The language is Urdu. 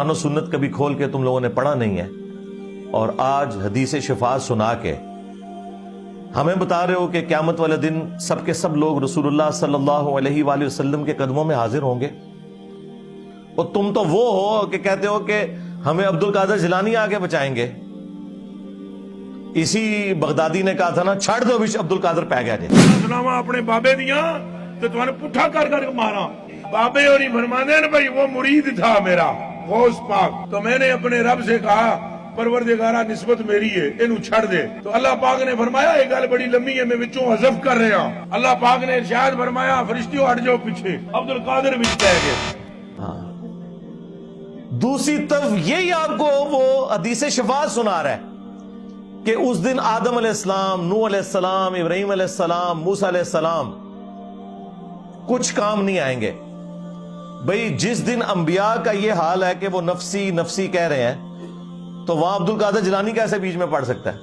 قرآن و سنت کبھی کھول کے تم لوگوں نے پڑھا نہیں ہے، اور آج حدیث شفاء سنا کے ہمیں بتا رہے ہو کہ قیامت والے دن سب کے سب لوگ رسول اللہ صلی اللہ علیہ وآلہ وسلم کے قدموں میں حاضر ہوں گے، اور تم تو وہ ہو کہ کہتے ہو کہ ہمیں عبد القادر جیلانی آگے بچائیں گے۔ اسی بغدادی نے کہا تھا نا، چھڑ دو بھی عبد القادر پہ گیا جی سناوا اپنے بابے دیاں تو تمہیں پٹھا کر کر مارا۔ بابے اور فرماندے ہیں بھائی وہ مرید تھا میرا غوث پاک، تو میں نے اپنے رب سے کہا پروردگارہ نسبت میری ہے، انہوں چھڑ دے۔ تو اللہ پاک نے فرمایا یہ گل بڑی لمبی ہے، میں وچوں حذف کر رہا ہوں۔ اللہ پاک نے ارشاد فرمایا فرشتیوں ہٹ جاؤ پیچھے، عبد القادر وچ پہ گئے۔ دوسری طرف یہی آپ کو وہ حدیث شفاء سنا رہا ہے کہ اس دن آدم علیہ السلام، نوح علیہ السلام، ابراہیم علیہ السلام، موسیٰ علیہ السلام کچھ کام نہیں آئیں گے۔ بھئی جس دن انبیاء کا یہ حال ہے کہ وہ نفسی نفسی کہہ رہے ہیں، تو وہاں عبد القادر جیلانی کیسے بیچ میں پڑ سکتا ہے؟